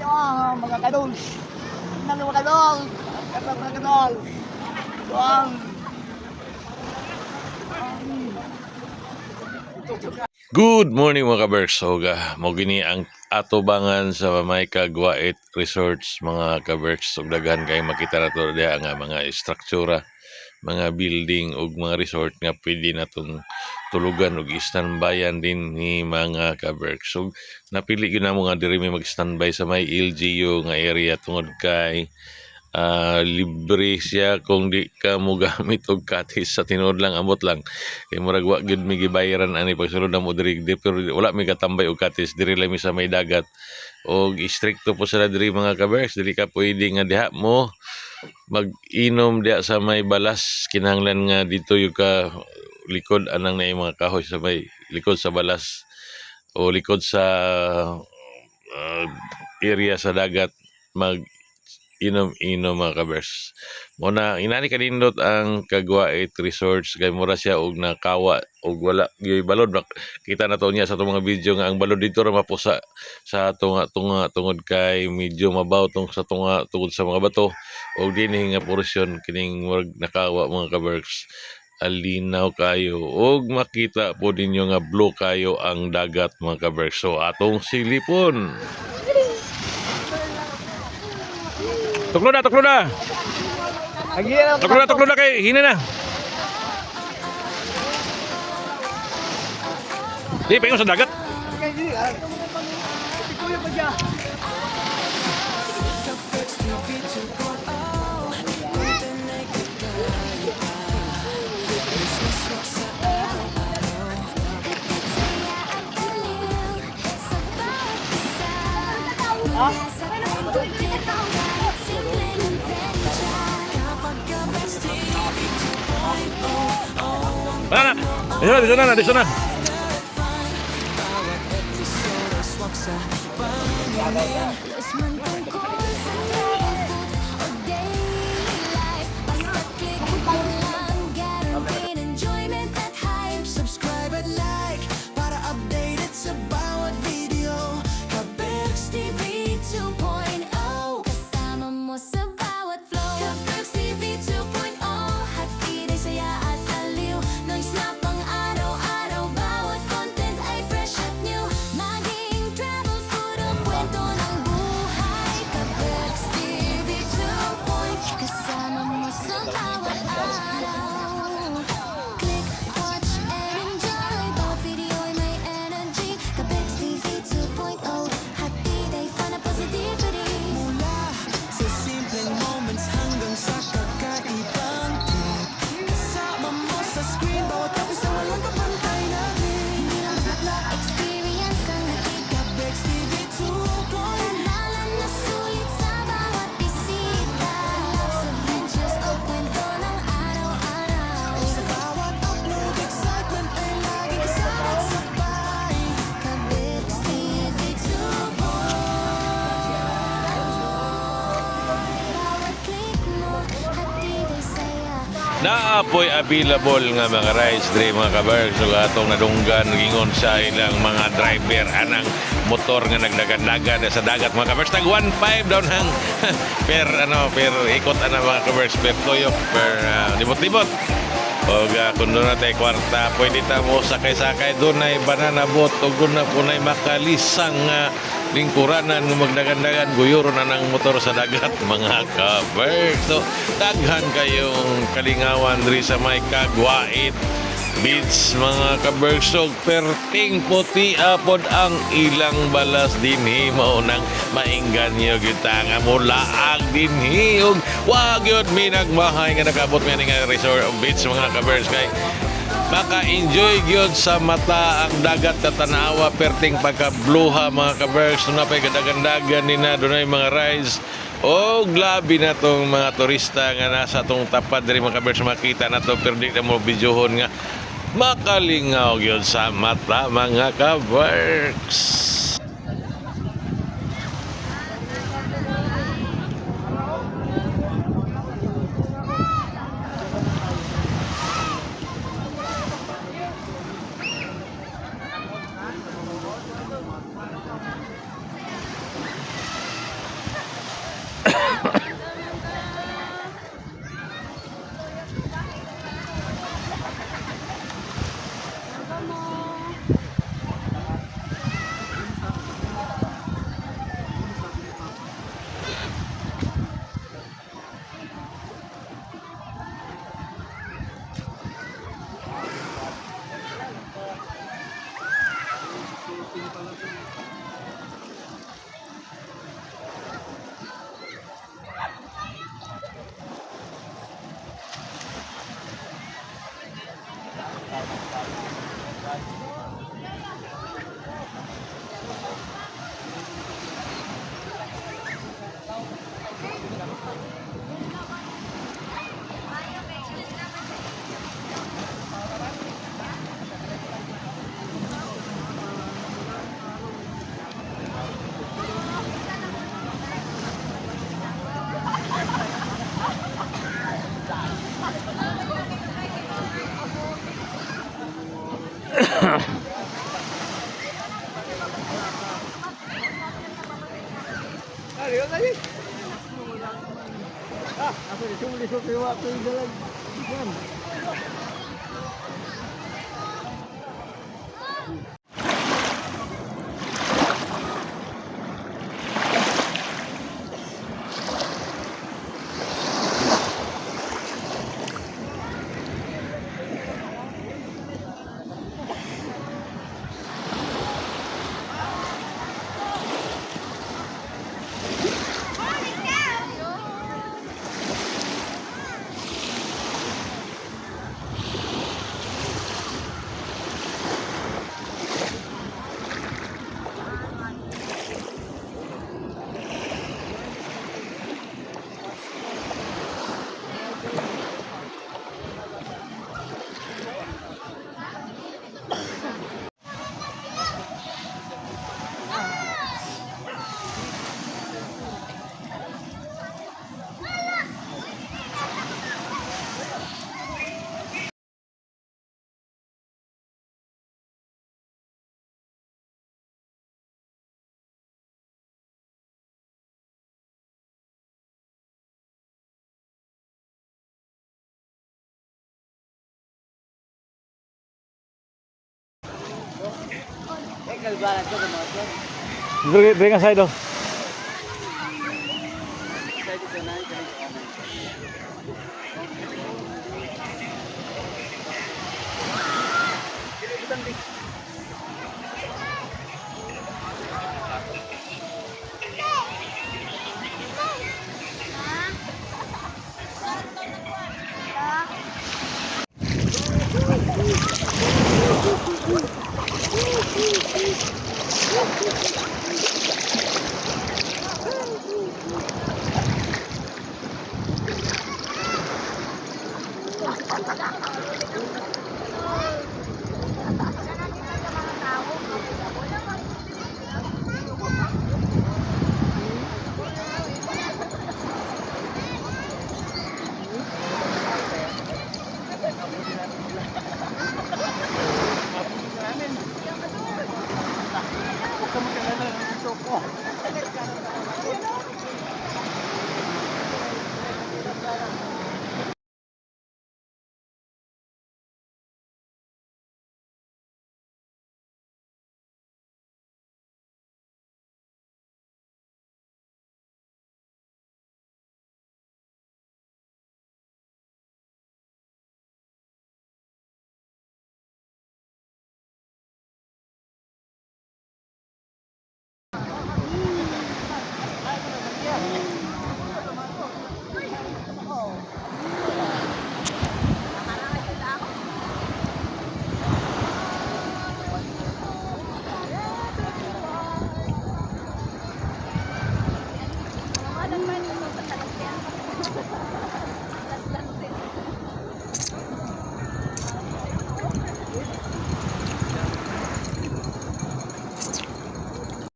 mga kadol. Tingnan mga kadol. Mga kadol. Wow. Good morning mga kaberks. So, mo gini ang atubangan sa may Kagwait Resorts mga kaberks. So, daghan kay makita na to diha nga mga struktura, mga building ug mga resort nga pwede natong tulugan ug standbyan din ni mga kaberks. So, napili gyud namo nga diri may mag-standby sa may LGU nga area tungod kay libre siya kung di ka mo gamit og katis sa tinuod lang amot lang kay murag wa gyud mi gibayaran ani pagsulod na mo diri pero wala mi katambay og katis diri lang mi sa may dagat og istrikto po sila diri mga kabers dili ka pwede nga diha mo mag-inom diha sa may balas kinahanglan nga dito yung ka likod anang na mga kahoy sa may likod sa balas o likod sa area sa dagat mag inom mga kabers. Muna inani kanindot ang Kagwait Resorts kay mura siya og nakawa og wala gyud balod. Kita na to niya sa itong mga video nga ang balod dito ra mapusa sa tunga tungod kay medyo mabaw tong sa tunga tungod sa mga bato og dinhi nga porsyon kining murag nakawa mga kabers. Alinaw kayo og makita po ninyo nga blue kayo ang dagat mga kabers. So atong silipon. Tuklo na. Tuklo na kay hina na. Di pengen sa dagat. Mana? Di sana. Naapoy available nga mga rides dre mga kabers so atong nadunggan gingon sa ilang mga driver anang motor nga nagdagan-dagan sa dagat mga kabers tag 1.5 daw nang per ikot ana mga kabers per toyok per libot-libot og kung doon natin kwarta pwede ta mo sakay-sakay doon ay banana boat o doon na punay makalisang lingkuranan ng magdagan-dagan guyuro na ng motor sa dagat mga kabers. So daghan kayong kalingawan diri sa may Kagwait Beach mga kabers. So perting puti apod ang ilang balas dinhi mao nang mainggan niyo kita nga mulaag dinhi ug wag yun minagmahay nga nakabot mi nga resort of beach mga kabers kay maka-enjoy gyud sa mata ang dagat at tanawa perting pagka-bluha mga kabers na pay gadagan-dagan nina dunay mga rides o glabi na tong mga turista nga nasa tong tapad diri mga kabers makita na to pero di na mo videohon nga makalingaw gyud sa mata mga kabers. Ari, lagi. Aku disuruh waktu jalan. Bring ka side oh.